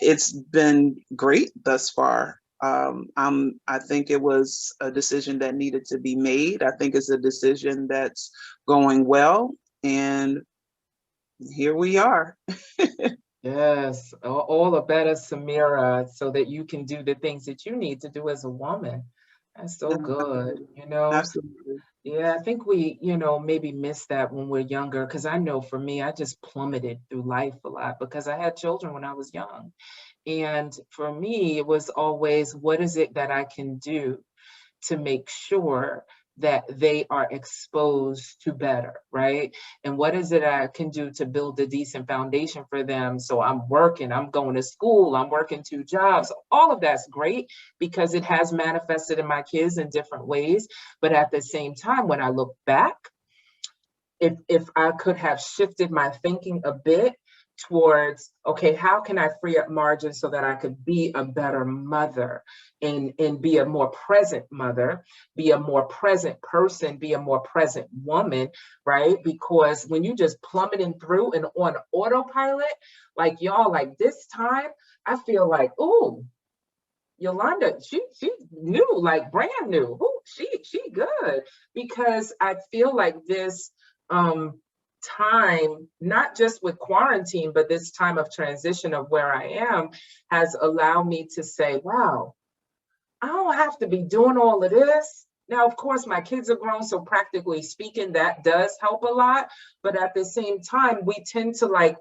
it's been great thus far. I think it was a decision that needed to be made. I think it's a decision that's going well, and here we are. Yes, all the better, Samira, so that you can do the things that you need to do as a woman. That's so No, good. absolutely. You know, Absolutely. yeah, I think we, maybe miss that when we're younger. Because I know for me, I just plummeted through life a lot because I had children when I was young. And for me, it was always, what is it that I can do to make sure that they are exposed to better, right? And what is it I can do to build a decent foundation for them? So I'm working, I'm going to school, I'm working 2 jobs. All of that's great because it has manifested in my kids in different ways. But at the same time, when I look back, if I could have shifted my thinking a bit towards, okay, how can I free up margin so that I could be a better mother and be a more present mother, be a more present person, be a more present woman, right? Because when you just plummeting through and on autopilot, like y'all, like this time, I feel like, oh, Yolanda, she new, like brand new. Ooh, she good because I feel like this um time, not just with quarantine, but this time of transition of where I am has allowed me to say, wow, I don't have to be doing all of this. Now, of course, my kids are grown, so practically speaking, that does help a lot. But at the same time, we tend to like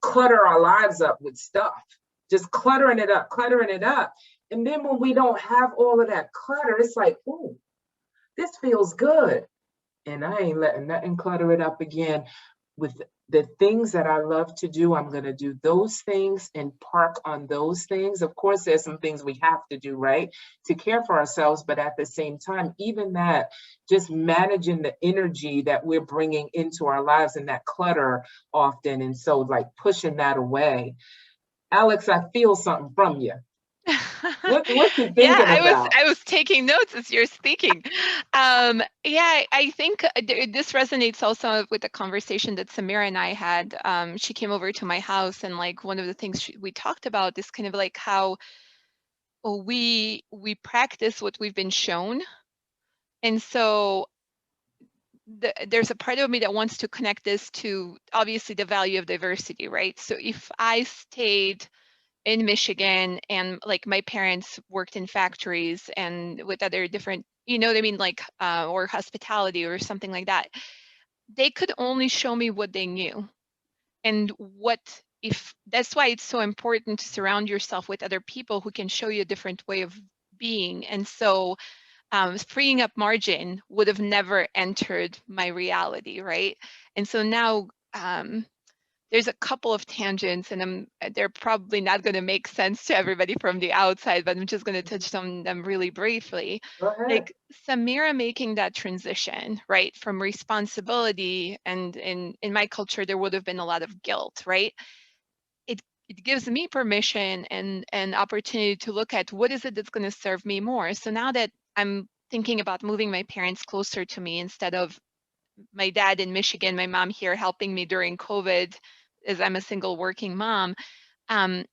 clutter our lives up with stuff, just cluttering it up, cluttering it up. And then when we don't have all of that clutter, it's like, ooh, this feels good. And I ain't letting nothing clutter it up again. With the things that I love to do, I'm going to do those things and park on those things. Of course, there's some things we have to do, right, to care for ourselves. But at the same time, even that, just managing the energy that we're bringing into our lives and that clutter often. And so, like, pushing that away. Aleks, I feel something from you. What you Yeah, thinking about? I was taking notes as you're speaking. Yeah, I think this resonates also with the conversation that Samira and I had. She came over to my house, and like one of the things we talked about is kind of like how we practice what we've been shown, and so there's a part of me that wants to connect this to obviously the value of diversity, right? So if I stayed in Michigan and like my parents worked in factories and with other different, you know what I mean, like or hospitality or something like that, they could only show me what they knew. And what if that's why it's so important to surround yourself with other people who can show you a different way of being. And so freeing up margin would have never entered my reality, right? And so now there's a couple of tangents, and they're probably not going to make sense to everybody from the outside, but I'm just going to touch on them really briefly. Go ahead. Like Samira making that transition, right, from responsibility, and in my culture there would have been a lot of guilt, right? It gives me permission and opportunity to look at what is it that's going to serve me more. So now that I'm thinking about moving my parents closer to me instead of my dad in Michigan, my mom here helping me during COVID, as I'm a single working mom, um,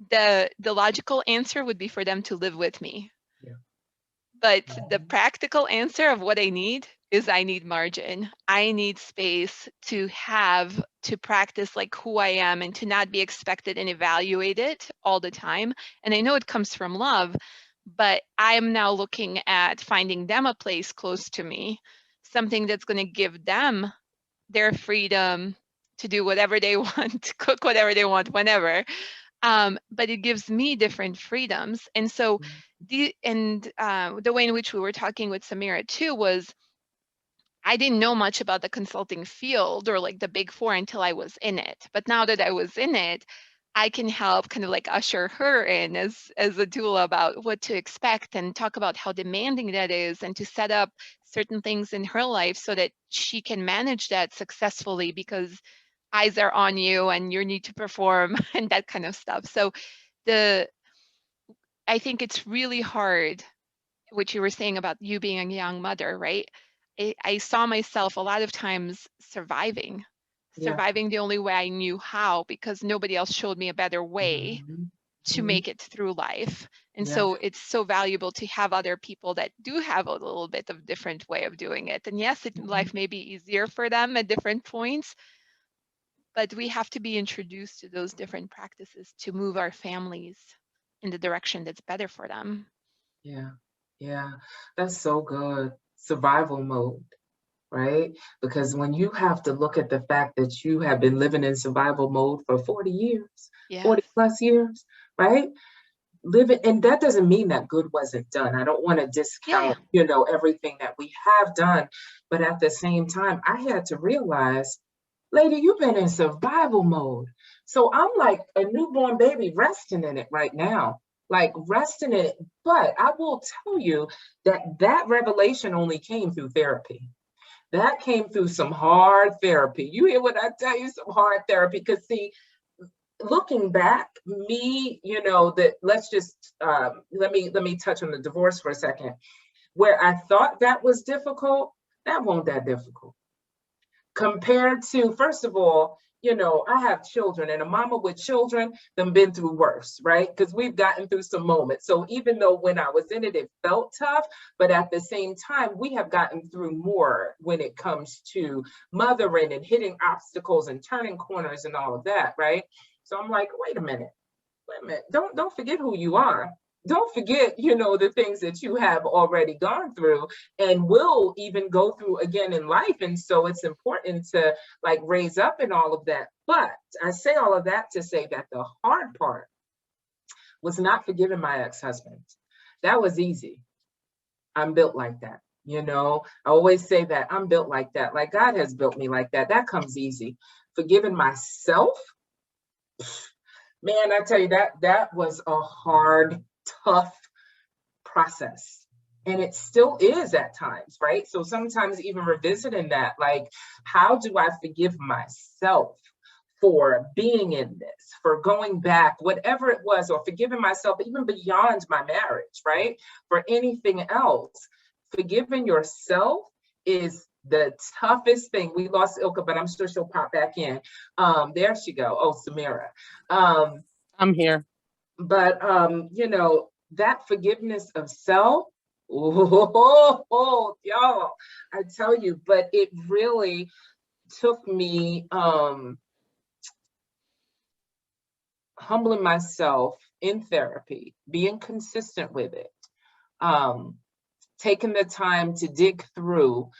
the logical answer would be for them to live with me. Yeah. But the practical answer of what I need is I need margin. I need space to have to practice like who I am and to not be expected and evaluated all the time. And I know it comes from love, but I'm now looking at finding them a place close to me, something that's going to give them their freedom to do whatever they want, cook whatever they want, whenever. But it gives me different freedoms. And so the way in which we were talking with Samira too was I didn't know much about the consulting field or like the big four until I was in it. But now that I was in it, I can help kind of like usher her in as a doula about what to expect and talk about how demanding that is and to set up certain things in her life so that she can manage that successfully because eyes are on you and you need to perform and that kind of stuff. So the I think it's really hard what you were saying about you being a young mother, right? I saw myself a lot of times surviving, surviving the only way I knew how, because nobody else showed me a better way to make it through life. And so it's so valuable to have other people that do have a little bit of different way of doing it. And yes, life may be easier for them at different points, but we have to be introduced to those different practices to move our families in the direction that's better for them. Yeah. Yeah. That's so good. Survival mode, right? Because when you have to look at the fact that you have been living in survival mode for 40 years, 40 Yes. plus years, right? Living, and that doesn't mean that good wasn't done. I don't want to discount, everything that we have done. But at the same time, I had to realize, lady, you've been in survival mode. So I'm like a newborn baby resting in it right now, like resting in it. But I will tell you that revelation only came through therapy. That came through some hard therapy. You hear what I tell you? Some hard therapy. Because see, looking back, me, that let's just let me touch on the divorce for a second. Where I thought that was difficult, that won't that difficult. Compared to, first of all, I have children, and a mama with children, them been through worse, right? Because we've gotten through some moments. So even though when I was in it, it felt tough, but at the same time, we have gotten through more when it comes to mothering and hitting obstacles and turning corners and all of that, right? So I'm like, wait a minute. Don't forget who you are. Don't forget, the things that you have already gone through and will even go through again in life. And so it's important to like raise up and all of that. But I say all of that to say that the hard part was not forgiving my ex-husband. That was easy. I'm built like that. I always say that I'm built like that. Like God has built me like that. That comes easy. Forgiving myself, man, I tell you, that was a hard, tough process. And it still is at times, right? So sometimes even revisiting that, like, how do I forgive myself for being in this, for going back, whatever it was, or forgiving myself even beyond my marriage, right? For anything else, forgiving yourself is the toughest thing. We lost Ilka, but I'm sure she'll pop back in. There she go. Oh, Samira. I'm here. But that forgiveness of self, y'all, I tell you, but it really took me humbling myself in therapy, being consistent with it, taking the time to dig through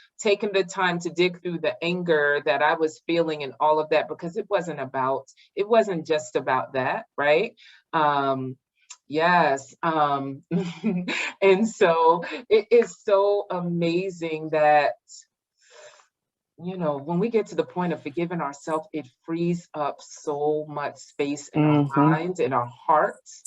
the anger that I was feeling and all of that, because it wasn't just about that, right? Yes. And so it is so amazing that, when we get to the point of forgiving ourselves, it frees up so much space in our minds, in our hearts,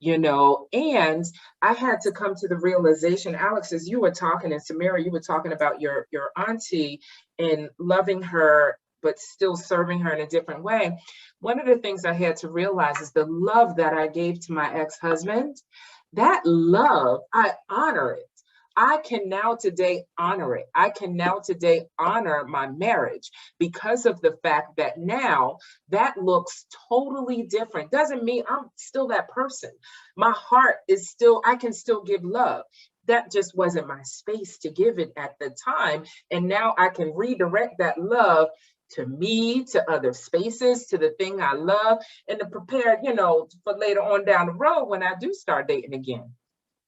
and I had to come to the realization, Aleks, as you were talking, and Samira, you were talking about your auntie and loving her, but still serving her in a different way. One of the things I had to realize is the love that I gave to my ex-husband, that love, I honor it. I can now today honor it. I can now today honor my marriage because of the fact that now that looks totally different. Doesn't mean I'm still that person. My heart is still, I can still give love. That just wasn't my space to give it at the time. And now I can redirect that love to me, to other spaces, to the thing I love, and to prepare, for later on down the road when I do start dating again.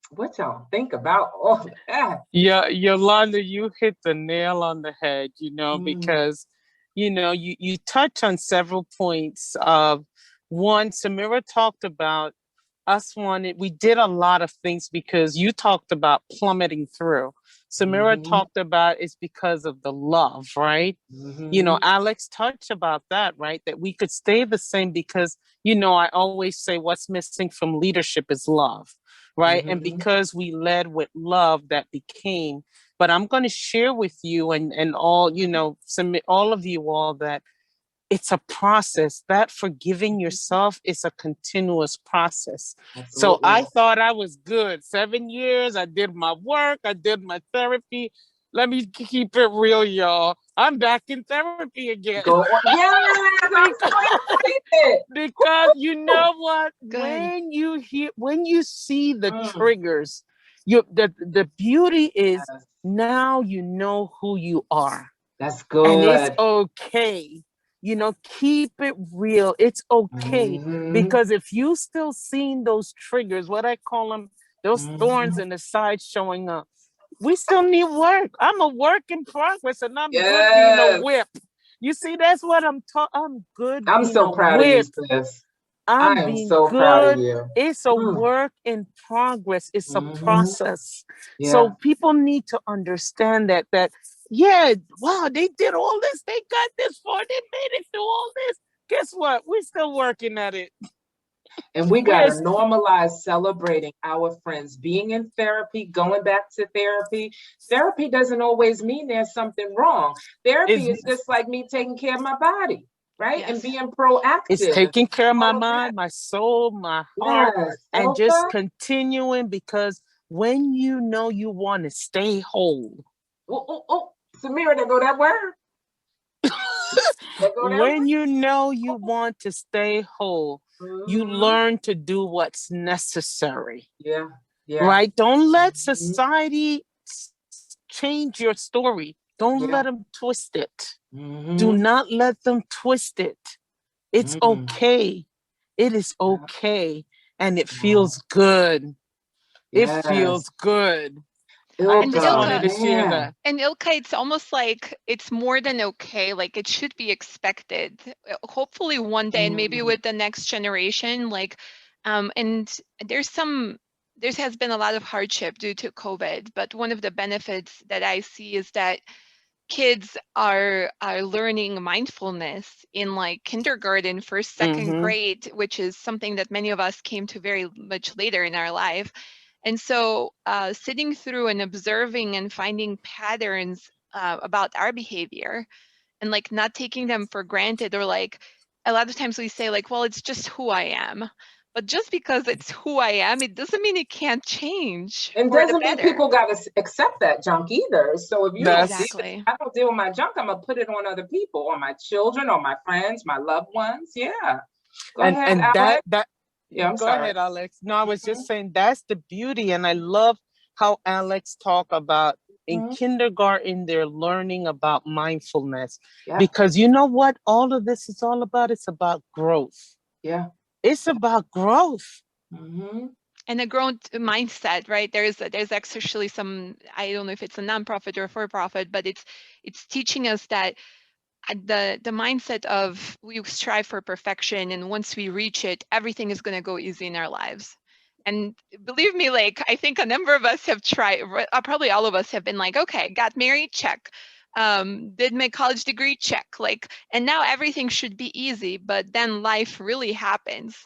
What y'all think about all that? Yeah, Yolanda, you hit the nail on the head, because, you touch on several points of one, Samira talked about we did a lot of things because you talked about plummeting through. Samira talked about it's because of the love, right? Aleks touched about that, right? That we could stay the same because, I always say what's missing from leadership is love, right? And because we led with love, that became. But I'm going to share with you and all, all of you all, that it's a process. That forgiving yourself is a continuous process. Absolutely. So I thought I was good. 7 years, I did my work, I did my therapy. Let me keep it real, y'all. I'm back in therapy again. Go on. Yes, I'm so excited. Because you know what? Good. When you see the Mm. triggers, the beauty is Yes, now you know who you are. that's And it's good. okay. Keep it real. It's okay. Mhm, Because if you still seeing those triggers, what I call them, those thorns mhm. in the side showing up, we still need work. I'm a work in progress and I'm good being a Yes. whip. You see, that's what I'm good I'm being so a proud of you, whip. sis. I I'm am being so proud of good. you. It's a Mm. work in progress. It's a Mhm. process. Yeah. So people need to understand that yeah, wow, they did all this. They got this far. They made it through all this. Guess what? We're still working at it. And we got We're to normalize celebrating our friends, being in therapy, going back to therapy. Therapy doesn't always mean there's something wrong. Therapy is is just like me taking care of my body, right? And Yes. being it's proactive and taking care of my all of that. mind, my soul, my heart, Yes, and just Ilka. continuing because when you know you want to stay whole, Oh, oh, oh. Samira, there go that word. There go that when you know you want to stay whole, word. you Mhm. learn to do what's necessary, Yeah, yeah. right? Don't let Mhm. society change your story. Don't Yeah. let them twist it. Do Mhm. not let them twist it. It's Mm. okay. It is Yeah. okay. And it Yeah. feels good. It Yes. feels good. I And Ilka, just wanted Ilka, to share man. that. and Ilka, it's almost like it's more than okay. Like it should be expected. Hopefully one day, and maybe Mm. with the next generation, and there has been a lot of hardship due to COVID, but one of the benefits that I see is that kids are learning mindfulness in like kindergarten, first, second Mm-hmm. grade, which is something that many of us came to very much later in our life. And so sitting through and observing and finding patterns about our behavior and like not taking them for granted, or like a lot of times we say like, well, it's just who I am. But just because it's who I am, it doesn't mean it can't change And for the doesn't mean better. people got to accept that junk either. So if you don't deal, That's Exactly. I don't deal with my junk, I'm gonna put it on other people, on my children, on my friends, my loved ones. Yeah. Go ahead, and Alex. that Yeah, I'm go sorry. ahead, Alex. No, I was Mhm, just saying that's the beauty. And I love how Alex talk about in mhm. kindergarten, they're learning about mindfulness. Yeah, Because you know what all of this is all about? It's about growth. yeah. It's about growth. Hmm. And a growth mindset, right? There's actually some, I don't know if it's a nonprofit or for profit, but it's teaching us that the mindset of we strive for perfection, and once we reach it, everything is going to go easy in our lives. And believe me, like I think a number of us have tried, probably all of us have been like, okay, got married, check. Did my college degree, check. Like, and now everything should be easy, but then life really happens.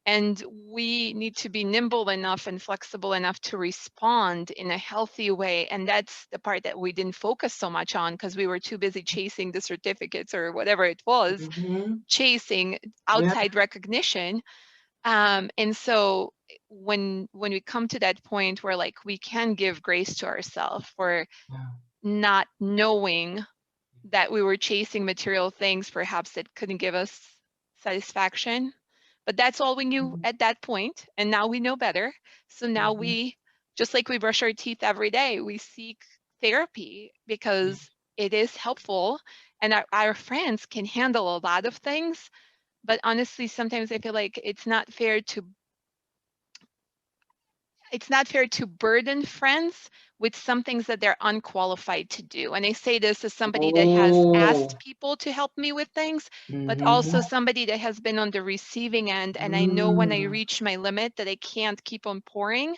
And we need to be nimble enough and flexible enough to respond in a healthy way. And that's the part that we didn't focus so much on because we were too busy chasing the certificates or whatever it was, Hmm. chasing Yeah. outside recognition. And so when we come to that point where like we can give grace to ourselves for Yeah. not knowing that we were chasing material things perhaps that couldn't give us satisfaction, but that's all we knew Mhm. at that point, and now we know better. So now Mhm. we, just like we brush our teeth every day, we seek therapy Yeah. because it is helpful, and our friends can handle a lot of things. But honestly, sometimes I feel like it's not fair to burden friends with some things that they're unqualified to do. And I say this as somebody that has asked Oh. people to help me with things, but also Hmm. somebody that has been on the receiving end. And I know when I Mm. reach my limit that I can't keep on pouring.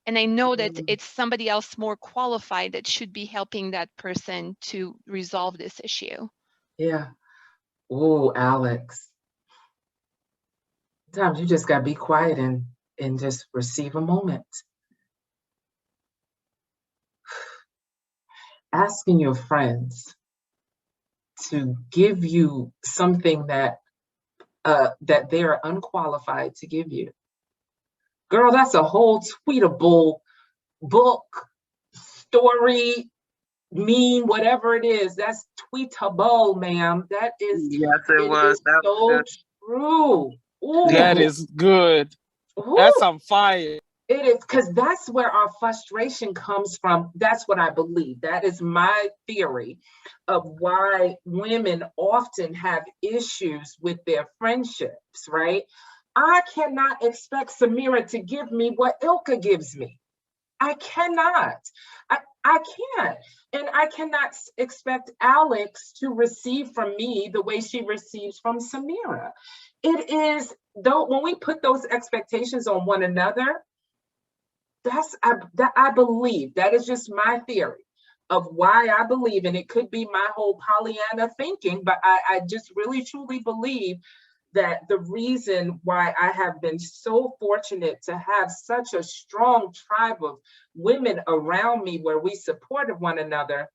And I know that Mm. it's somebody else more qualified that should be helping that person to resolve this issue. Yeah. Oh, Alex. Sometimes you just gotta be quiet and just receive a moment. Asking your friends to give you something that they are unqualified to give you. Girl, that's a whole tweetable book, story, mean, whatever it is, that's tweetable, ma'am. That is, Yes, it it was. is That was so good. true. Ooh, That is good. That's ooh. on fire. It is, because that's where our frustration comes from. That's what I believe. That is my theory of why women often have issues with their friendships, right? I cannot expect Samira to give me what Ilka gives me. I cannot. I can't. And I cannot expect Aleks to receive from me the way she receives from Samira. It is, though, when we put those expectations on one another, I believe, that is just my theory of why I believe, and it could be my whole Pollyanna thinking, but I just really truly believe that the reason why I have been so fortunate to have such a strong tribe of women around me where we supported one another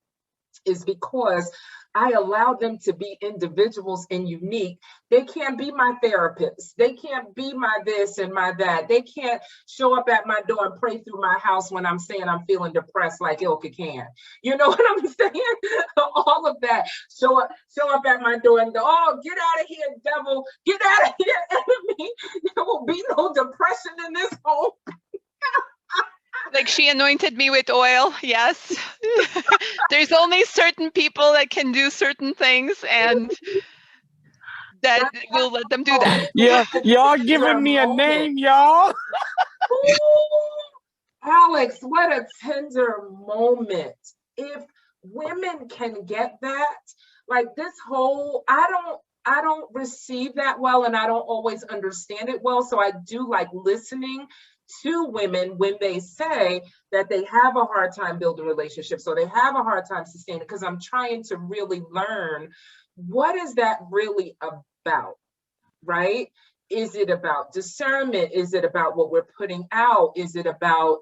is because I allow them to be individuals and unique. They can't be my therapist. They can't be my this and my that. They can't show up at my door and pray through my house when I'm saying I'm feeling depressed like Ilka can. You know what I'm saying? All of that. Show up at my door and go, oh, get out of here, devil. Get out of here, enemy. There will be no depression in this home. Like she anointed me with oil. Yes. There's only certain people that can do certain things, and that will let them do that. Yeah, y'all Your giving me a moment. name, y'all. Ooh, Aleks, what a tender moment. If women can get that, like this whole, I don't receive that well, and I don't always understand it well. So I do like listening to women when they say that they have a hard time building relationships, or they have a hard time sustaining, because I'm trying to really learn, what is that really about, right? Is it about discernment? Is it about what we're putting out? Is it about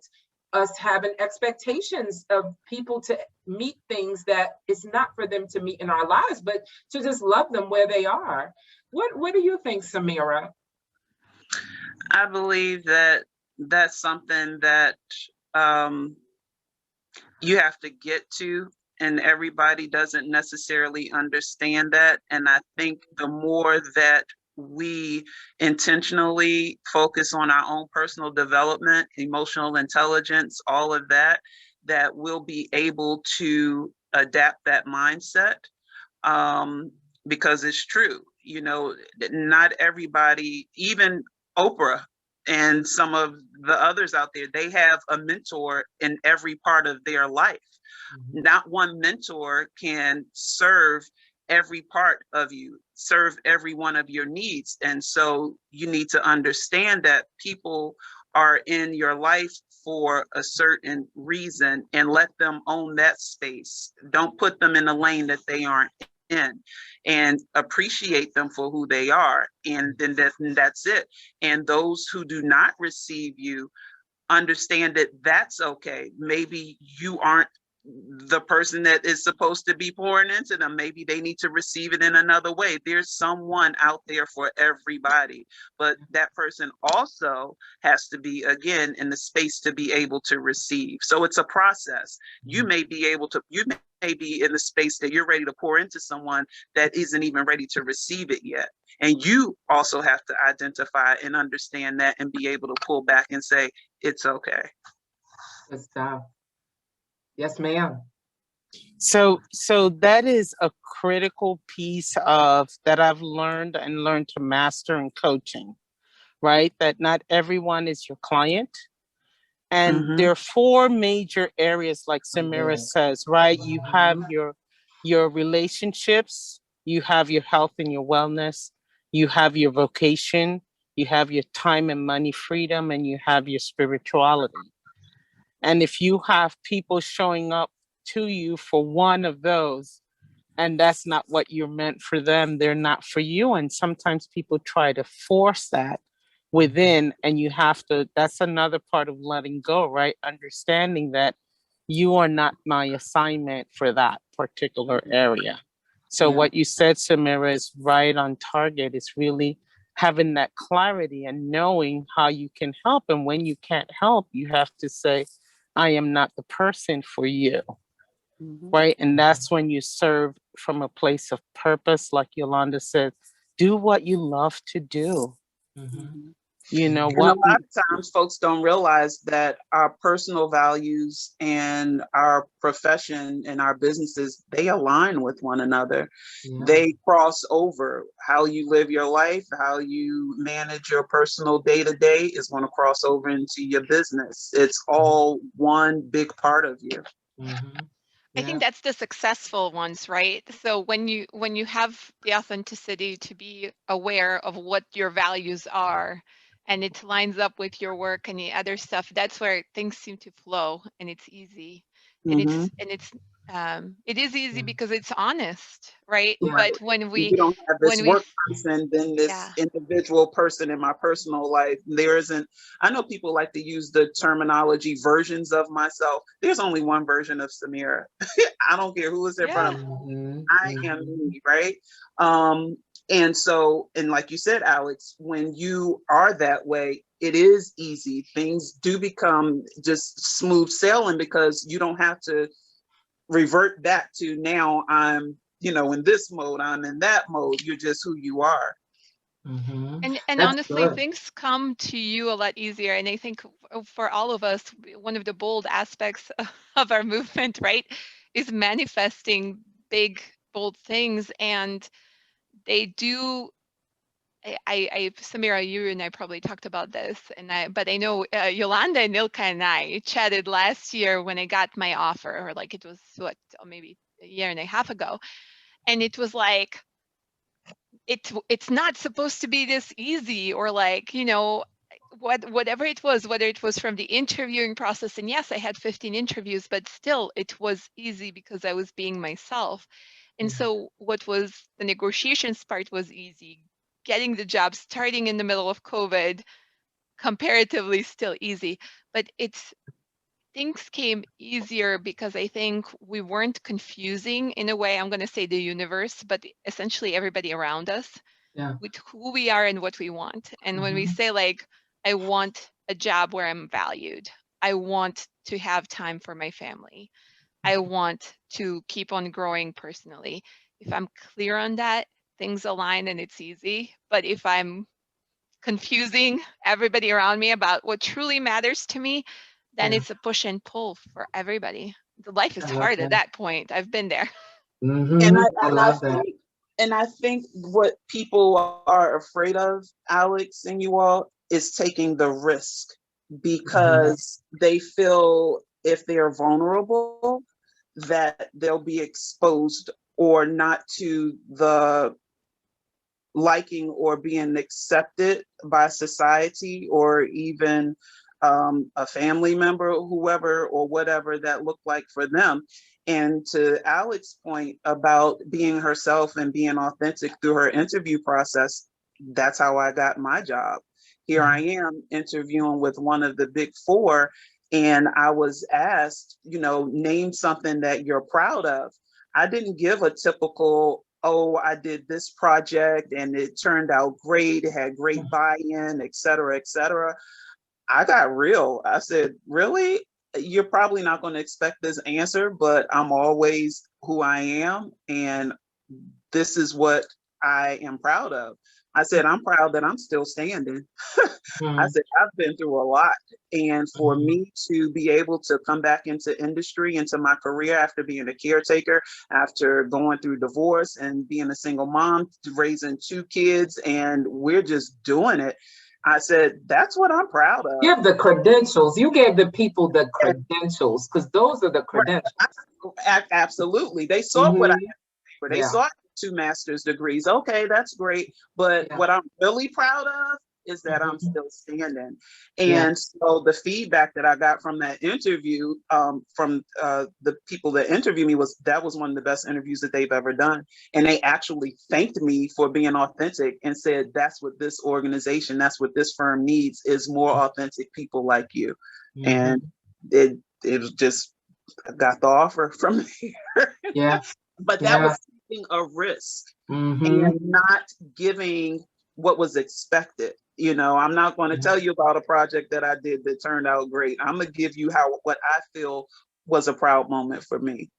us having expectations of people to meet things that it's not for them to meet in our lives, but to just love them where they are? What do you think, Samira? I believe that that's something that you have to get to, and everybody doesn't necessarily understand that. And I think the more that we intentionally focus on our own personal development, emotional intelligence, all of that, that we'll be able to adapt that mindset. Because it's true, you know, not everybody, even Oprah and some of the others out there, they have a mentor in every part of their life. Not one mentor can serve every part of you, serve every one of your needs. And so you need to understand that people are in your life for a certain reason, and let them own that space. Don't put them in a lane that they aren't in, and appreciate them for who they are. And then that's it. And those who do not receive you, understand that that's okay. Maybe you aren't the person that is supposed to be pouring into them. Maybe they need to receive it in another way. There's someone out there for everybody, but that person also has to be, again, in the space to be able to receive. So it's a process. You may be in the space that you're ready to pour into someone that isn't even ready to receive it yet. And you also have to identify and understand that, and be able to pull back and say, it's okay. Good stuff. Yes, ma'am. So that is a critical piece of that I've learned to master in coaching, right? That not everyone is your client. And there are 4 major areas, like Samira says, right? You have your relationships, you have your health and your wellness, you have your vocation, you have your time and money freedom, and you have your spirituality. And if you have people showing up to you for one of those, and that's not what you're meant for them, they're not for you. And sometimes people try to force that within, and you have to, that's another part of letting go, right? Understanding that you are not my assignment for that particular area. So what you said, Samira, is right on target. It's really having that clarity and knowing how you can help. And when you can't help, you have to say, I am not the person for you. right? And that's when you serve from a place of purpose, like Yolanda said, do what you love to do. Mhm. You know And a what lot of times folks don't realize that our personal values and our profession and our businesses, they align with one another. Yeah. They cross over. How you live your life, how you manage your personal day to day is going to cross over into your business. It's all one big part of you. I think that's the successful ones, right? So when you have the authenticity to be aware of what your values are and it lines up with your work and the other stuff, that's where things seem to flow and it's easy. And Mhm. it is easy because it's honest, right? Yeah. But when If we you don't have this when we work person, then this yeah. individual person in my personal life, there isn't. I know people like to use the terminology versions of myself. There's only one version of Samira. I don't care who is in front Yeah. of me. I am me, right? And so, and like you said, Aleks, when you are that way, it is easy. Things do become just smooth sailing because you don't have to revert back to now I'm, in this mode, I'm in that mode. You're just who you are. And That's honestly, good. things come to you a lot easier. And I think for all of us, one of the bold aspects of our movement, right, is manifesting big, bold things. And they do. Samira, you and I probably talked about this, but I know Yolanda and Ilka and I chatted last year when I got my offer, or like it was maybe a year and a half ago, and it was like it's not supposed to be this easy, or like whatever it was, whether it was from the interviewing process, and yes, I had 15 interviews, but still it was easy because I was being myself. And so what was the negotiations part was easy. Getting the job starting in the middle of COVID, comparatively still easy, but things came easier because I think we weren't confusing, in a way, I'm going to say the universe, but essentially everybody around us, Yeah. with who we are and what we want. And when we say, like, I want a job where I'm valued, I want to have time for my family, I want to keep on growing personally. If I'm clear on that, things align and it's easy. But if I'm confusing everybody around me about what truly matters to me, then it's a push and pull for everybody. The life is I love hard at that. that point. I've been there. And I, I and I love that. think, and I think what people are afraid of, Aleks and you all, is taking the risk because they feel if they're vulnerable, that they'll be exposed or not to the liking or being accepted by society or even a family member, whoever or whatever that looked like for them. And to Aleks' point about being herself and being authentic through her interview process, that's how I got my job. Here I am interviewing with one of the big four, and I was asked, name something that you're proud of. I didn't give a typical, oh, I did this project and it turned out great, it had great buy-in, et cetera, et cetera. I got real. I said, really? You're probably not going to expect this answer, but I'm always who I am. And this is what I am proud of. I said, I'm proud that I'm still standing. I said, I've been through a lot. And for me to be able to come back into industry, into my career after being a caretaker, after going through divorce and being a single mom, raising two kids, and we're just doing it. I said, that's what I'm proud of. You have the credentials. You gave the people the credentials, because those are the credentials. Absolutely. They saw what I had. They saw 2 master's degrees. Okay, that's great. But what I'm really proud of is that I'm still standing. And so the feedback that I got from that interview, from the people that interviewed me, that was one of the best interviews that they've ever done. And they actually thanked me for being authentic and said, that's what this organization, that's what this firm needs, is more authentic people like you. And it was just, I got the offer from there. But that was taking a risk and not giving what was expected. I'm not going to tell you about a project that I did that turned out great. I'm going to give you what I feel was a proud moment for me.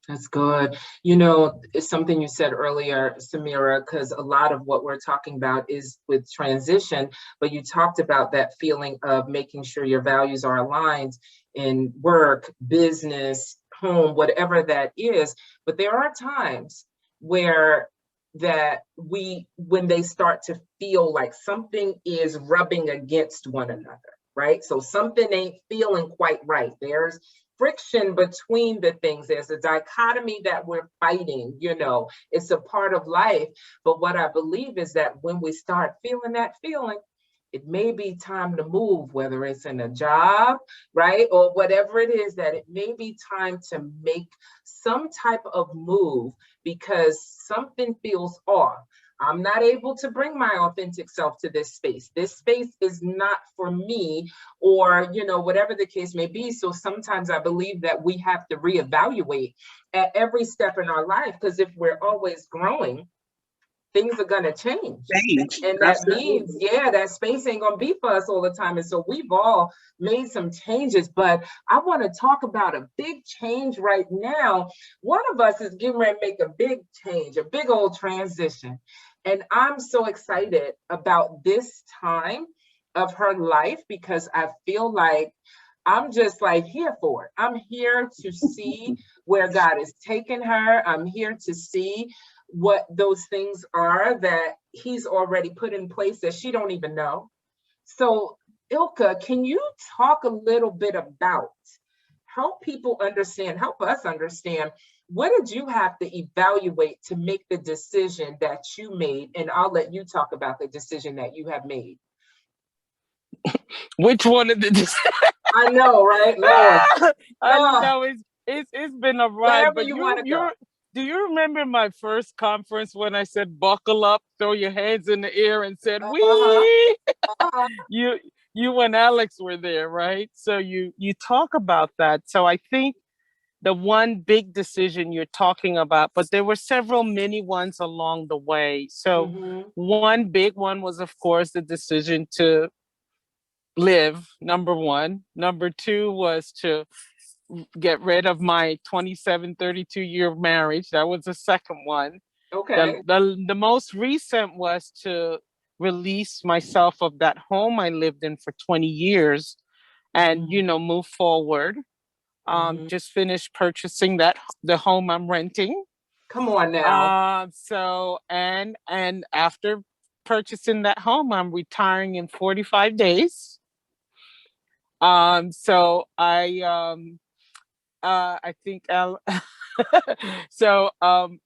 That's good. You know, it's something you said earlier, Samira, because a lot of what we're talking about is with transition, but you talked about that feeling of making sure your values are aligned in work, business, home, whatever that is. But there are times where when they start to feel like something is rubbing against one another, right? So something ain't feeling quite right. There's friction between the things. There's a dichotomy that we're fighting, you know, it's a part of life. But what I believe is that when we start feeling that feeling, it may be time to move, whether it's in a job, right? Or whatever it is, that it may be time to make some type of move because something feels off. I'm not able to bring my authentic self to this space. This space is not for me, or, you know, whatever the case may be. So sometimes I believe that we have to reevaluate at every step in our life, because if we're always growing, things are going to change. And that means, yeah, that space ain't going to be for us all the time. And so we've all made some changes, but I want to talk about a big change right now. One of us is getting ready to make a big change, a big old transition. And I'm so excited about this time of her life because I feel like I'm just like here for it. I'm here to see where God is taking her. I'm here to see what those things are that he's already put in place that she don't even know. So Ilka, can you talk a little bit about help us understand, what did you have to evaluate to make the decision that you made? And I'll let you talk about the decision that you have made. Which one of the I know, right? Lord. I know it's been a ride, but you do you remember my first conference when I said buckle up, throw your hands in the air and said wee? You and Aleks were there, right? So you talk about that. So I think the one big decision you're talking about, but there were several mini ones along the way. So one big one was, of course, the decision to live, number one. Number two was to get rid of my 27, 32-year marriage. That was the second one. Okay. The most recent was to release myself of that home I lived in for 20 years and, you know, move forward. Just finished purchasing the home I'm renting. Come on now. So, and after purchasing that home, I'm retiring in 45 days. So I think so I'm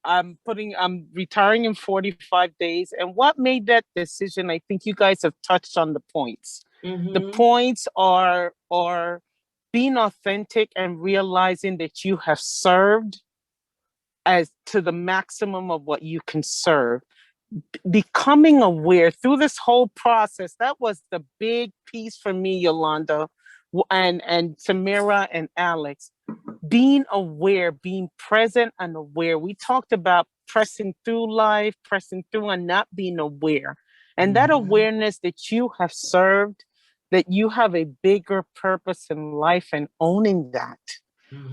retiring in 45 days. And what made that decision? I think you guys have touched on the points. The points are being authentic and realizing that you have served as to the maximum of what you can serve. Becoming aware through this whole process, that was the big piece for me, Yolanda, and Samira and Aleks. Being aware, being present and aware. We talked about pressing through life, pressing through and not being aware. And that awareness that you have served, that you have a bigger purpose in life, and owning that.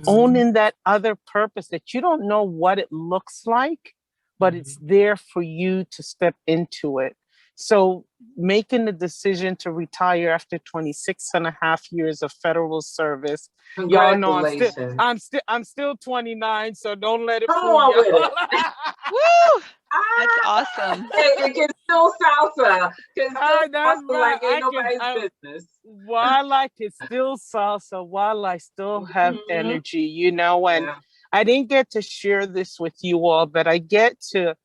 Owning that other purpose that you don't know what it looks like, but it's there for you to step into it. So making the decision to retire after 26 and a half years of federal service. Y'all know I'm still 29, so don't let it fool you. Woo! That's awesome. It can still salsa. That's right. Like ain't nobody's business. While I can still salsa, while I still have energy, you know, and I didn't get to share this with you all, but I get to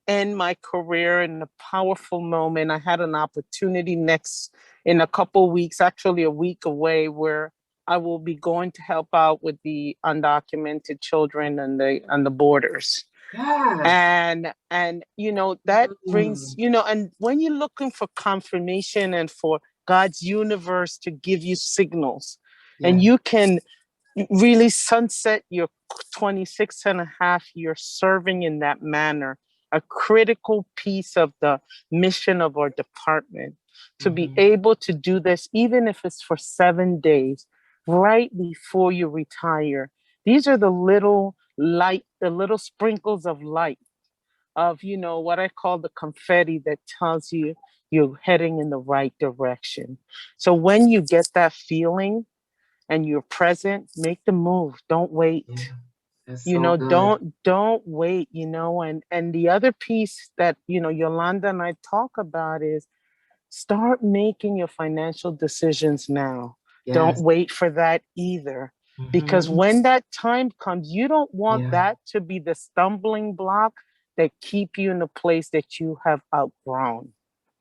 end my career in a powerful moment. I had an opportunity in a couple weeks, actually a week away, where I will be going to help out with the undocumented children and the borders. And you know, that brings, you know, and when you're looking for confirmation and for God's universe to give you signals, and you can really sunset your 26 and a half years serving in that manner, a critical piece of the mission of our department, to be able to do this, even if it's for 7 days, right before you retire. These are the little light, the little sprinkles of light, of, you know, what I call the confetti that tells you you're heading in the right direction. So when you get that feeling and you're present, make the move. Don't wait. Yeah, that's You so know, good. don't wait, you know. And the other piece that, you know, Yolanda and I talk about is start making your financial decisions now. Don't Yes. wait for that either. Because Mm-hmm. when that time comes, you don't want Yeah. that to be the stumbling block that keep you in a place that you have outgrown.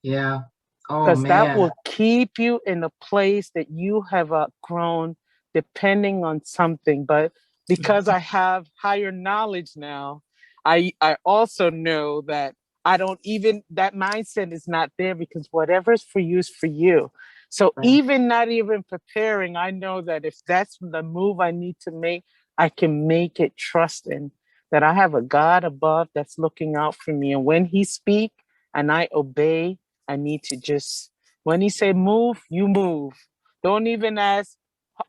Yeah. Oh Because that man. will keep you in a place that you have outgrown depending on something. But because I have higher knowledge now, I also know that I don't even, that mindset is not there, because whatever's for you is for you. So Right. even not even preparing, I know that if that's the move I need to make, I can make it trusting that I have a God above that's looking out for me. And when he speak and I obey, I need to just, when he say move, you move. Don't even ask,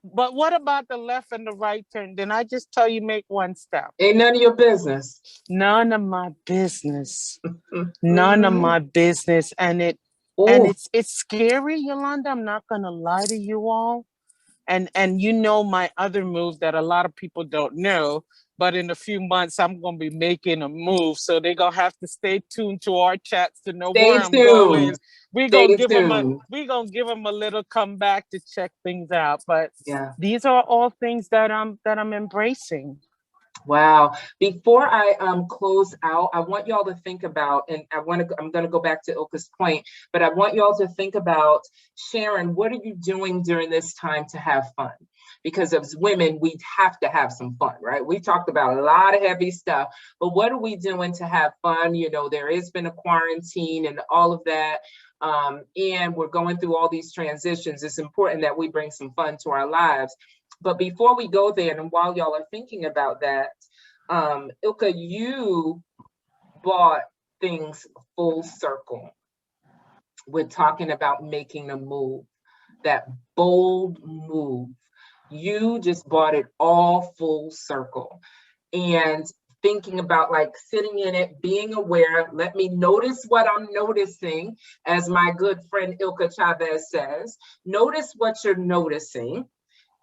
but what about the left and the right turn? Then I just tell you, make one step. Ain't none of your business. None of my business. None of Mm-hmm. my business. And Oh, it's scary, Yolanda. I'm not gonna lie to you all. And you know my other move that a lot of people don't know, but in a few months I'm gonna be making a move, so they're gonna have to stay tuned to our chats to know stay where I'm going. tuned. Stay tuned. We gonna give them a little comeback to check things out. But Yeah. these are all things that I'm embracing. Wow. Before I close out, I want y'all to think about, and I'm gonna go back to Ilka's point, but I want y'all to think about, Sharon, what are you doing during this time to have fun? Because as women, we have to have some fun, right? We talked about a lot of heavy stuff, but what are we doing to have fun? You know, there has been a quarantine and all of that. And we're going through all these transitions. It's important that we bring some fun to our lives. But before we go there, and while y'all are thinking about that, Ilka, you brought things full circle. We're talking about making a move, that bold move. You just brought it all full circle. And thinking about like sitting in it, being aware, let me notice what I'm noticing, as my good friend Ilka Chavez says, notice what you're noticing.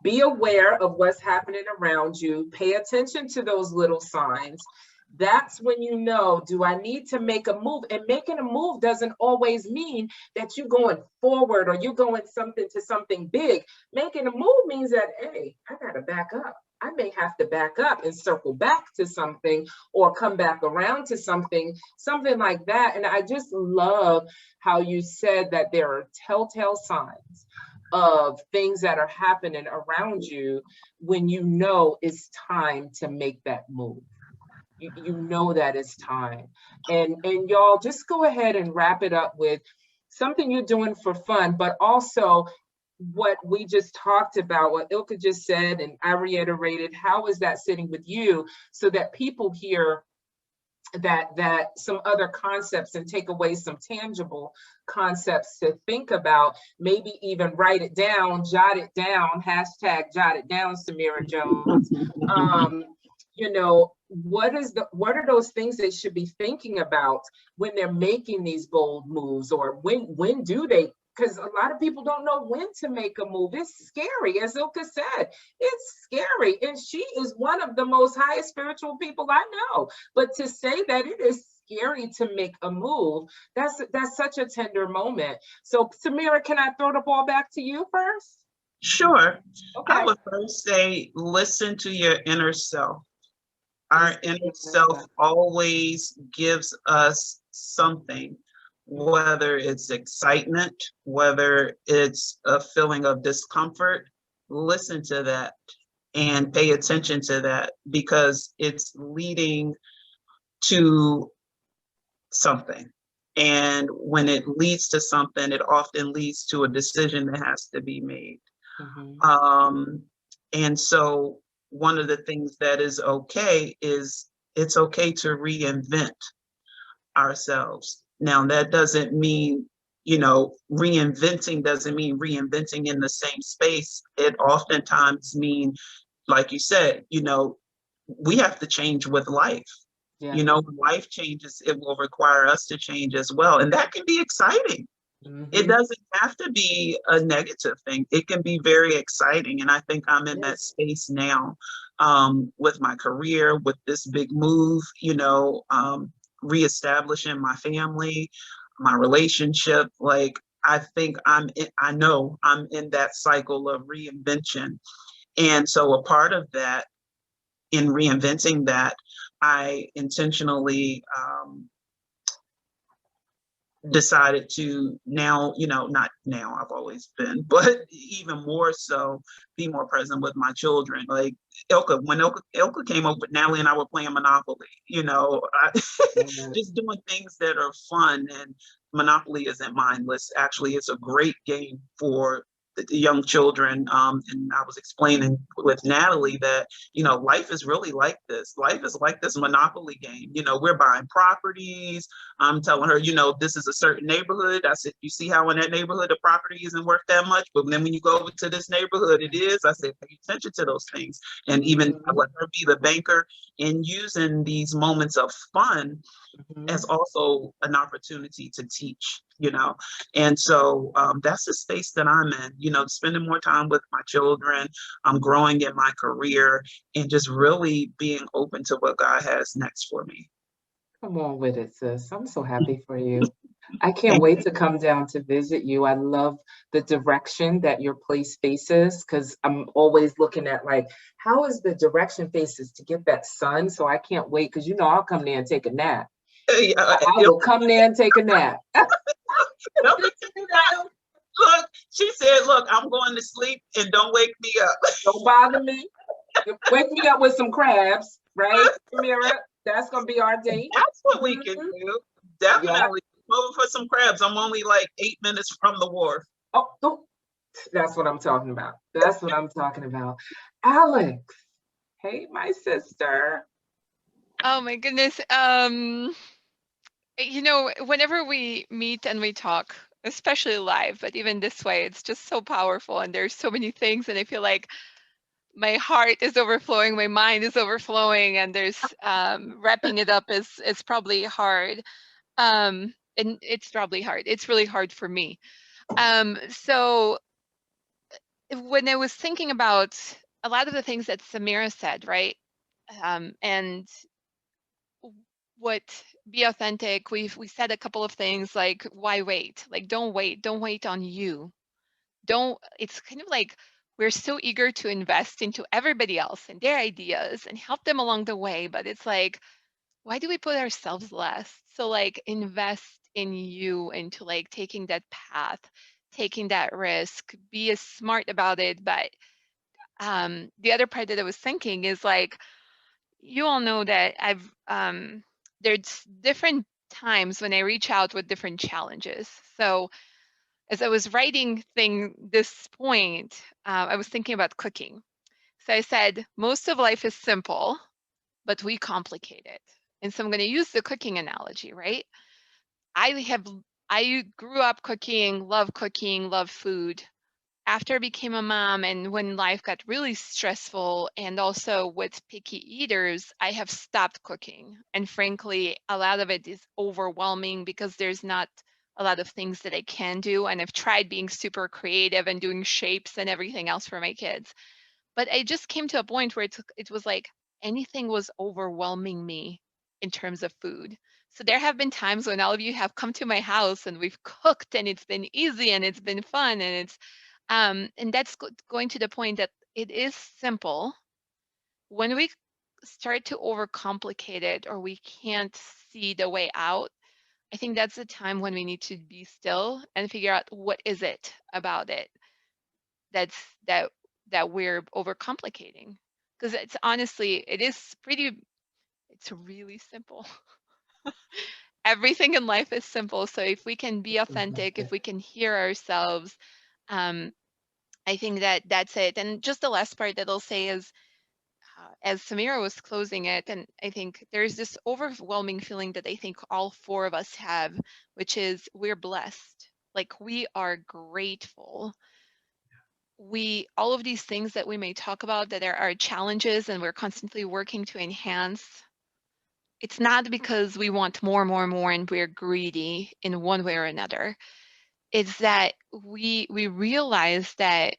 Be aware of what's happening around you. Pay attention to those little signs. That's when you know, do I need to make a move? And making a move doesn't always mean that you're going forward or you're going something to something big. Making a move means that, hey, I got to back up. I may have to back up and circle back to something or come back around to something like that. And I just love how you said that there are telltale signs of things that are happening around you when you know it's time to make that move. You know that it's time. And y'all just go ahead and wrap it up with something you're doing for fun, but also what we just talked about, what Ilka just said, and I reiterated, how is that sitting with you so that people hear that some other concepts and take away some tangible concepts to think about, maybe even write it down, jot it down, hashtag jot it down, Samira Jones. You know, what are those things they should be thinking about when they're making these bold moves, or when do they? Because a lot of people don't know when to make a move. It's scary, as Ilka said. It's scary. And she is one of the most highest spiritual people I know. But to say that it is scary to make a move, that's such a tender moment. So Samira, can I throw the ball back to you first? Sure. Okay. I would first say, listen to your inner self. Our inner self always gives us something, whether it's excitement, whether it's a feeling of discomfort. Listen to that and pay attention to that, because it's leading to something. And when it leads to something, it often leads to a decision that has to be made. And so one of the things that is okay is it's okay to reinvent ourselves. Now, that doesn't mean, reinventing doesn't mean reinventing in the same space. It oftentimes means, like you said, we have to change with life. Yeah. You know, when life changes, it will require us to change as well. And that can be exciting. It doesn't have to be a negative thing. It can be very exciting. And I think I'm in that space now, with my career, with this big move, you know, reestablishing my family, my relationship. Like, I think I know I'm in that cycle of reinvention. And so a part of that, in reinventing that, I intentionally decided to now, you know, not now, I've always been, but even more so, be more present with my children. Like Ilka, when Ilka came over, Natalie and I were playing Monopoly, you know, just doing things that are fun. And Monopoly isn't mindless. Actually, it's a great game for the young children. And I was explaining with Natalie that, you know, life is really like this. Life is like this Monopoly game. You know, we're buying properties. I'm telling her, you know, this is a certain neighborhood. I said, you see how in that neighborhood the property isn't worth that much, but then when you go over to this neighborhood, it is. I said, pay attention to those things. And even I let her be the banker, and using these moments of fun as also an opportunity to teach, you know. And so that's the space that I'm in, you know, spending more time with my children. I'm growing in my career and just really being open to what God has next for me. Come on with it, sis. I'm so happy for you. I can't wait to come down to visit you. I love the direction that your place faces, because I'm always looking at, like, how is the direction faces to get that sun? So I can't wait, because, you know, I'll come there and take a nap. I will come there and take a nap. Look, she said, look, I'm going to sleep and don't wake me up. Don't bother me. Wake me up with some crabs, right, Samira? That's going to be our date. That's what we can do. Definitely. Over for some crabs. I'm only like 8 minutes from the wharf. Oh, that's what I'm talking about. That's what I'm talking about. Aleks, hey, my sister. Oh my goodness. You know, whenever we meet and we talk, especially live, but even this way, it's just so powerful and there's so many things, and I feel like my heart is overflowing, my mind is overflowing, and there's wrapping it up is probably hard. And it's probably hard. It's really hard for me. So when I was thinking about a lot of the things that Samira said, right? And what be authentic, we said a couple of things like, why wait? Like, don't wait on you. Don't, it's kind of like we're so eager to invest into everybody else and their ideas and help them along the way, but it's like, why do we put ourselves last? So like, invest in you, into like taking that path, taking that risk, be as smart about it. But the other part that I was thinking is like, you all know that there's different times when I reach out with different challenges. So as I was writing this point, I was thinking about cooking. So I said, most of life is simple, but we complicate it. And so I'm going to use the cooking analogy, right? I grew up cooking, love food. After I became a mom and when life got really stressful and also with picky eaters, I have stopped cooking. And frankly, a lot of it is overwhelming because there's not a lot of things that I can do. And I've tried being super creative and doing shapes and everything else for my kids. But I just came to a point where it was like anything was overwhelming me in terms of food. So there have been times when all of you have come to my house and we've cooked and it's been easy and it's been fun and it's and that's going to the point that it is simple. When we start to overcomplicate it or we can't see the way out, I think that's the time when we need to be still and figure out what is it about it that's that we're overcomplicating. Because it's honestly, it's really simple. Everything in life is simple. So if we can be authentic, if we can hear ourselves, um, I think that that's it. And just the last part that I'll say is, as Samira was closing it, and I think there's this overwhelming feeling that I think all four of us have, which is we're blessed. Like we are grateful. all of these things that we may talk about that are challenges and we're constantly working to enhance, it's not because we want more, more, more, and we're greedy in one way or another. It's that we realize that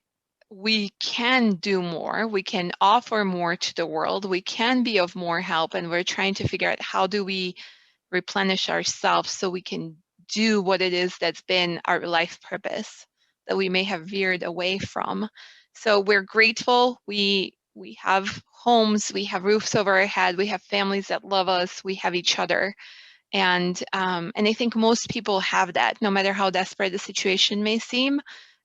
we can do more, we can offer more to the world, we can be of more help, and we're trying to figure out how do we replenish ourselves so we can do what it is that's been our life purpose that we may have veered away from. So we're grateful. We have homes, we have roofs over our head, we have families that love us, we have each other. And I think most people have that, no matter how desperate the situation may seem.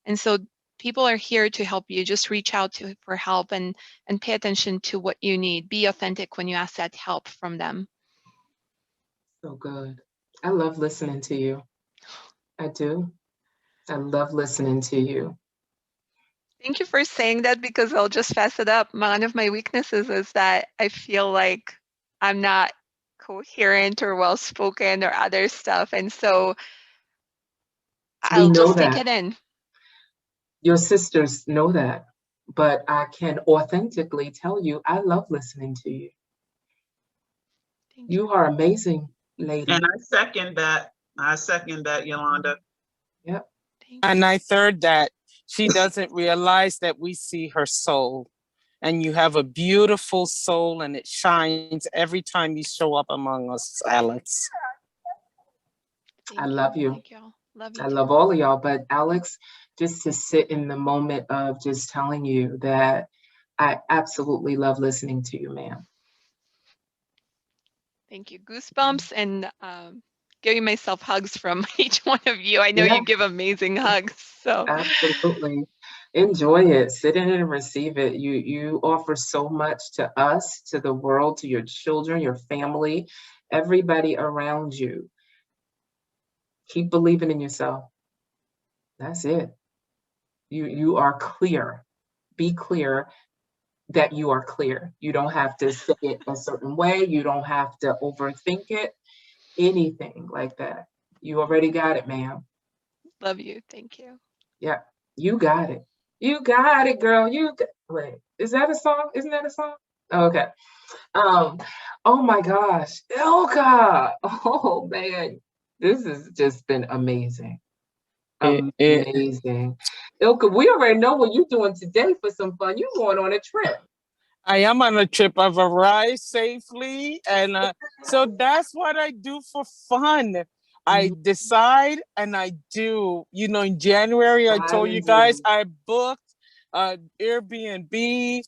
And so people are here to help you. Just reach out for help and pay attention to what you need. Be authentic when you ask that help from them. So good. I love listening to you. I do. I love listening to you. Thank you for saying that, because I'll just fess it up. One of my weaknesses is that I feel like I'm not coherent or well-spoken or other stuff. And so I'll just take it in. Your sisters know that, but I can authentically tell you, I love listening to you. You are amazing, lady. And I second that. I second that, Yolanda. Yep. And I third that. She doesn't realize that we see her soul. And you have a beautiful soul, and it shines every time you show up among us, Aleks. I love you. Thank y'all. Love you. I love all of y'all, but Aleks, just to sit in the moment of just telling you that I absolutely love listening to you, ma'am. Thank you. Goosebumps, and giving myself hugs from each one of you. I know you give amazing hugs. So absolutely enjoy it. Sit in it and receive it. You offer so much to us, to the world, to your children, your family, everybody around you. Keep believing in yourself. That's it. You are clear. Be clear that you are clear. You don't have to say it a certain way. You don't have to overthink it, anything like that. You already got it, ma'am. Love you. Thank you. Yeah, you got it. You got it, girl. Wait, is that a song? Isn't that a song? Oh, okay. Oh my gosh, Ilka. Oh man, this has just been amazing. Amazing. Ilka, we already know what you're doing today for some fun. You're going on a trip. I am on a trip. I've arrived safely. And so that's what I do for fun. I decide and I do. You know, in January, I told you guys I booked Airbnb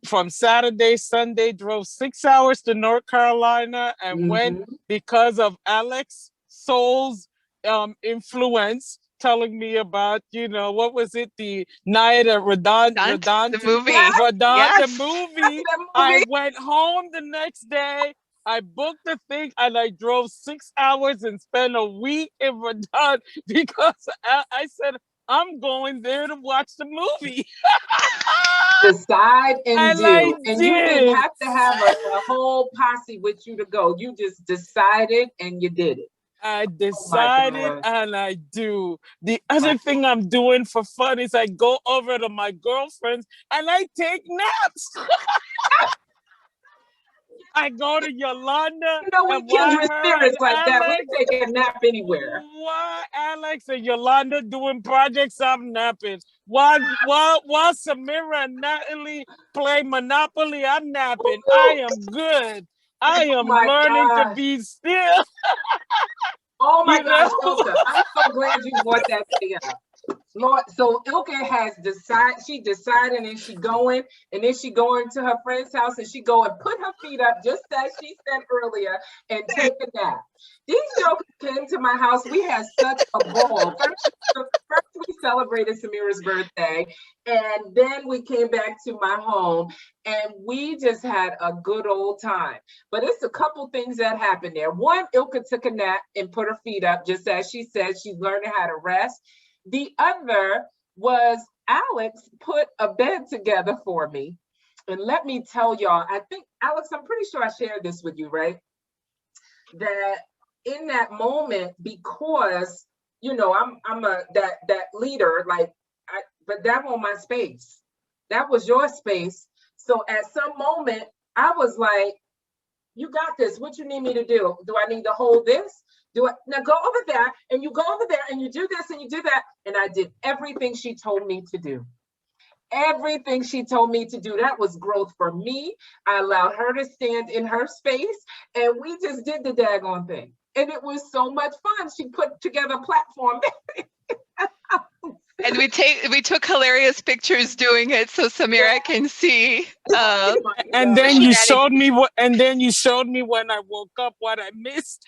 from Saturday, Sunday, drove 6 hours to North Carolina and went because of Aleks Soul's influence, telling me about, you know, what was it? The night at the movie. The movie. I went home the next day. I booked the thing and I drove 6 hours and spent a week in Verdun because I said, I'm going there to watch the movie. Decide and do. And you didn't have to have a whole posse with you to go. You just decided and you did it. I decided and I do. The other thing I'm doing for fun is I go over to my girlfriend's and I take naps. I go to Yolanda. You know, we kindred spirits like that. We can take a nap anywhere. Why Aleks and Yolanda doing projects, I'm napping. While Samira and Natalie play Monopoly, I'm napping. I am good. I am learning to be still. Oh my gosh, Ilka, I'm so glad you brought that thing up. Lord, so Ilka has decided and she going, and then she going to her friend's house and she go and put her feet up, just as she said earlier, and take a nap. These jokers came to my house. We had such a ball. First we celebrated Samira's birthday, and then we came back to my home and we just had a good old time. But it's a couple things that happened there. One, Ilka took a nap and put her feet up, just as she said. She's learning how to rest. The other was Aleks put a bed together for me. And let me tell y'all, I think, Aleks, I'm pretty sure I shared this with you, right? That in that moment, because, you know, I'm that leader, like but that was my space. That was your space. So at some moment, I was like, you got this. What you need me to do? Do I need to hold this? Do I now go over there and you go over there and you do this and you do that? And I did everything she told me to do. Everything she told me to do. That was growth for me. I allowed her to stand in her space and we just did the daggone thing. And it was so much fun. She put together a platform. And we took hilarious pictures doing it so Samira can see. And then you showed me when I woke up what I missed.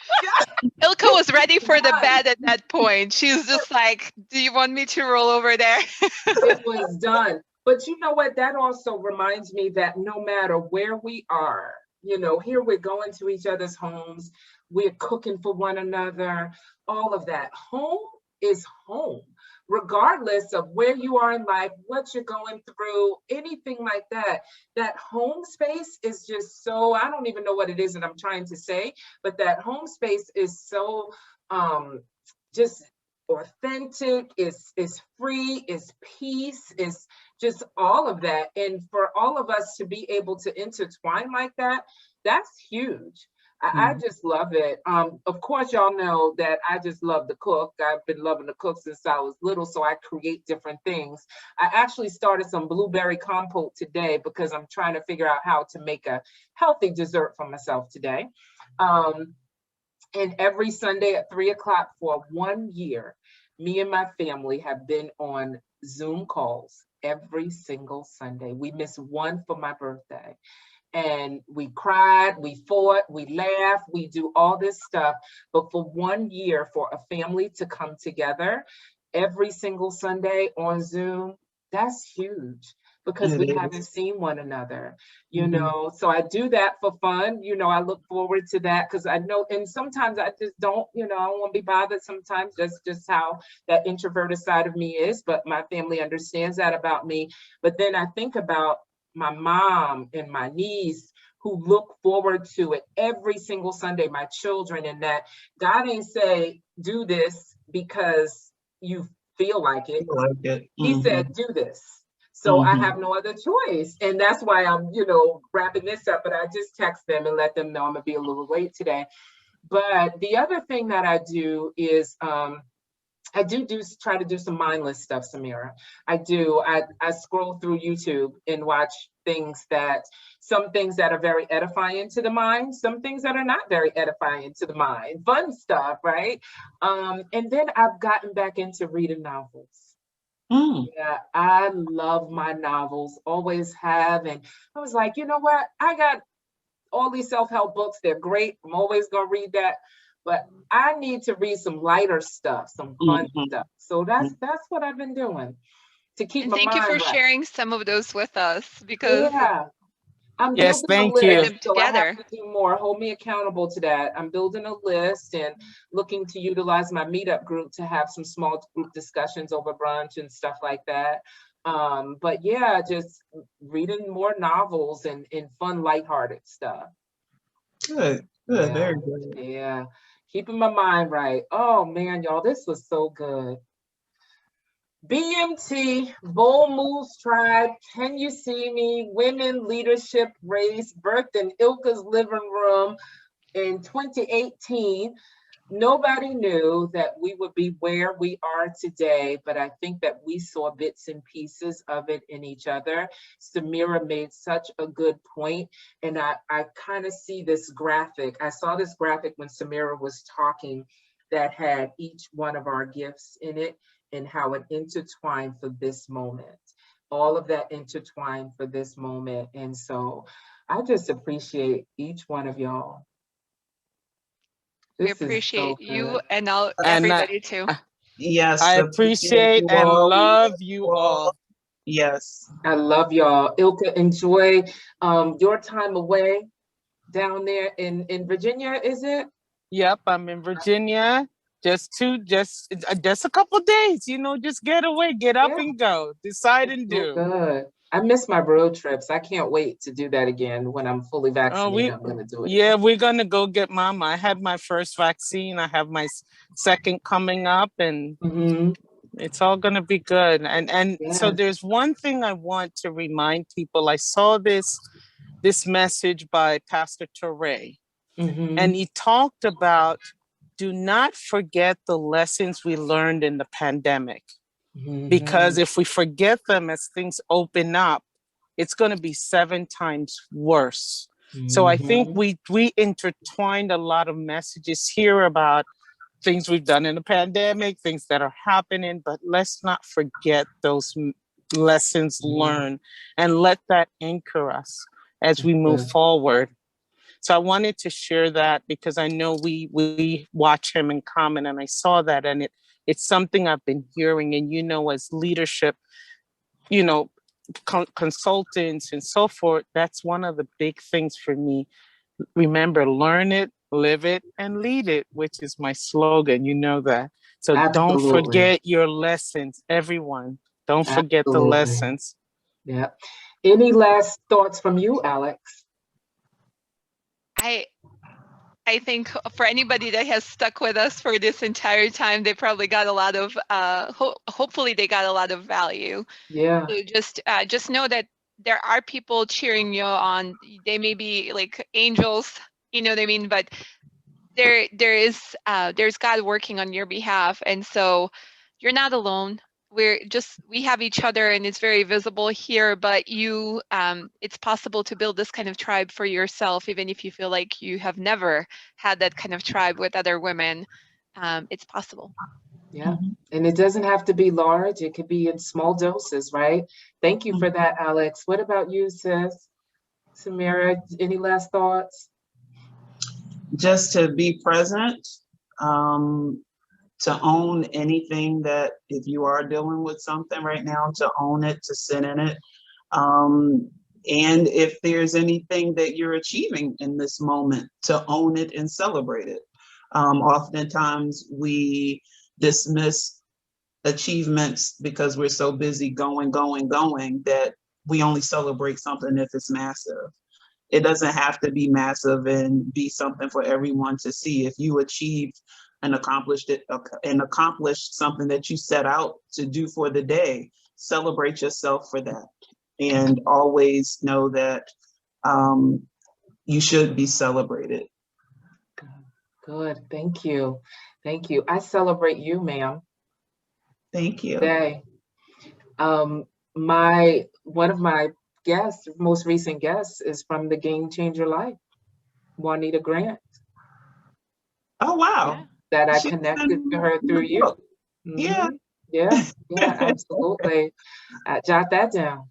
Ilka was ready for the bed at that point. She was just like, do you want me to roll over there? It was done. But you know what? That also reminds me that no matter where we are, you know, here we're going to each other's homes, we're cooking for one another, all of that. Home is home, regardless of where you are in life, what you're going through, anything like that. That home space is just so, I don't even know what it is that I'm trying to say, but that home space is so just authentic, is free, is peace, is just all of that. And for all of us to be able to intertwine like that, that's huge. I just love it. Of course, y'all know that I just love to cook. I've been loving to cook since I was little, so I create different things. I actually started some blueberry compote today because I'm trying to figure out how to make a healthy dessert for myself today. And every Sunday at 3 o'clock for 1 year, me and my family have been on Zoom calls every single Sunday. We missed one for my birthday. And we cried, we fought, we laughed, we do all this stuff. But for 1 year, for a family to come together every single Sunday on Zoom, that's huge because we haven't seen one another, you know. So I do that for fun. You know, I look forward to that because I know, and sometimes I just don't, you know, I don't want to be bothered sometimes. That's just how that introverted side of me is. But my family understands that about me. But then I think about my mom and my niece who look forward to it every single Sunday, my children, and that God ain't say, do this because you feel like it. He said, do this. So I have no other choice. And that's why I'm, you know, wrapping this up, but I just text them and let them know I'm gonna be a little late today. But the other thing that I do is, I try to do some mindless stuff, Samira. I do. I scroll through YouTube and watch some things that are very edifying to the mind, some things that are not very edifying to the mind, fun stuff, right? And then I've gotten back into reading novels. Yeah, I love my novels, always have. And I was like, you know what? I got all these self-help books. They're great. I'm always going to read that. But I need to read some lighter stuff, some fun stuff. So that's what I've been doing to keep my mind right. Thank you for sharing some of those with us because I'm building a list, so together. I have to do more. Hold me accountable to that. I'm building a list and looking to utilize my meetup group to have some small group discussions over brunch and stuff like that. But yeah, just reading more novels and fun, lighthearted stuff. Good, very good. Yeah, keeping my mind right. Oh man, y'all, this was so good. BMT, Bold Moves Tribe, Can You See Me, Women Leadership Race, birthed in Ilka's living room in 2018. Nobody knew that we would be where we are today, but I think that we saw bits and pieces of it in each other. Samira made such a good point, and I kind of see this graphic. I saw this graphic when Samira was talking that had each one of our gifts in it and how it intertwined for this moment. All of that intertwined for this moment. And so I just appreciate each one of y'all. We appreciate you and everybody too. Yes. I appreciate and love you all. Yes. I love y'all. Ilka, enjoy your time away down there in Virginia, is it? Yep, I'm in Virginia. Just a couple days, you know, just get away, get up and go, decide and do. Good. I miss my road trips. I can't wait to do that again when I'm fully vaccinated. I'm going to do it. Yeah, we're going to go get Mama. I had my first vaccine. I have my second coming up, and It's all going to be good. And so Yes. there's one thing I want to remind people. I saw this message by Pastor Torre, and he talked about, do not forget the lessons we learned in the pandemic, because if we forget them as things open up, it's going to be 7 times worse. So I think we intertwined a lot of messages here about things we've done in the pandemic, things that are happening, but let's not forget those lessons learned, and let that anchor us as we move forward. So I wanted to share that because I know we watch him in common, and I saw that, and it's something I've been hearing. And as leadership, consultants and so forth, that's one of the big things for me. Remember, learn it, live it, and lead it, which is my slogan. You know that. So don't forget your lessons, everyone. Don't forget the lessons. Yeah. Any last thoughts from you, Aleks? I think for anybody that has stuck with us for this entire time, they probably got a lot of hopefully they got a lot of value. Yeah. So just know that there are people cheering you on. They may be like angels, you know what I mean? But there's God working on your behalf, and so you're not alone. We have each other, and it's very visible here, but it's possible to build this kind of tribe for yourself, even if you feel like you have never had that kind of tribe with other women. It's possible. Yeah. And it doesn't have to be large. It could be in small doses, right? Thank you for that, Aleks. What about you, sis? Samira, any last thoughts? Just to be present, to own anything that, if you are dealing with something right now, to own it, to sit in it. And if there's anything that you're achieving in this moment, to own it and celebrate it. Oftentimes we dismiss achievements because we're so busy going, that we only celebrate something if it's massive. It doesn't have to be massive and be something for everyone to see. If you achieved and accomplished something that you set out to do for the day, celebrate yourself for that. And always know that you should be celebrated. Good. Thank you. Thank you. I celebrate you, ma'am. Thank you. Today. One of my guests, most recent guests, is from the Game Changer Life, Juanita Grant. Oh, wow. That I connected to her through you. Yeah. Yeah, absolutely. Jot that down.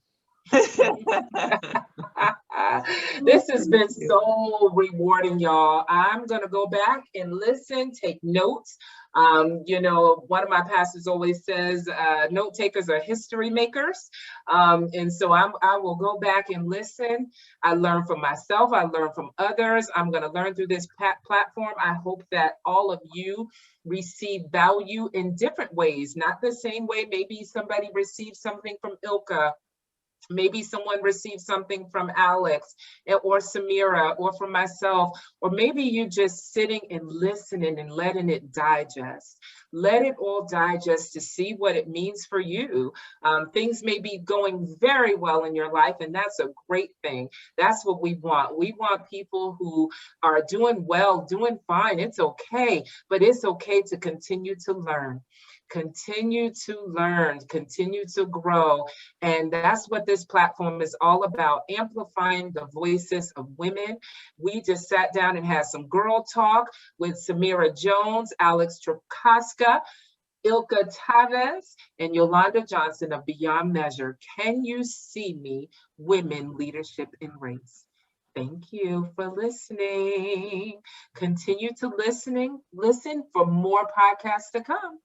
This has been so rewarding, y'all. I'm gonna go back and listen, take notes. One of my pastors always says, note takers are history makers. And so I will go back and listen. I learn from myself. I learn from others. I'm gonna learn through this platform. I hope that all of you receive value in different ways, not the same way. Maybe somebody received something from Ilka. Maybe someone received something from Aleks or Samira or from myself, or maybe you just sitting and listening and letting it digest. Let it all digest to see what it means for you. Things may be going very well in your life, and that's a great thing. That's what we want. We want people who are doing well, doing fine. It's okay, but it's okay to continue to learn. Continue to learn, continue to grow. And that's what this platform is all about, amplifying the voices of women. We just sat down and had some girl talk with Samira Jones, Aleks Trukaska, Ilka Tavez, and Yolanda Johnson of Beyond Measure. Can you see me? Women, Leadership, and Race. Thank you for listening. Continue to listen for more podcasts to come.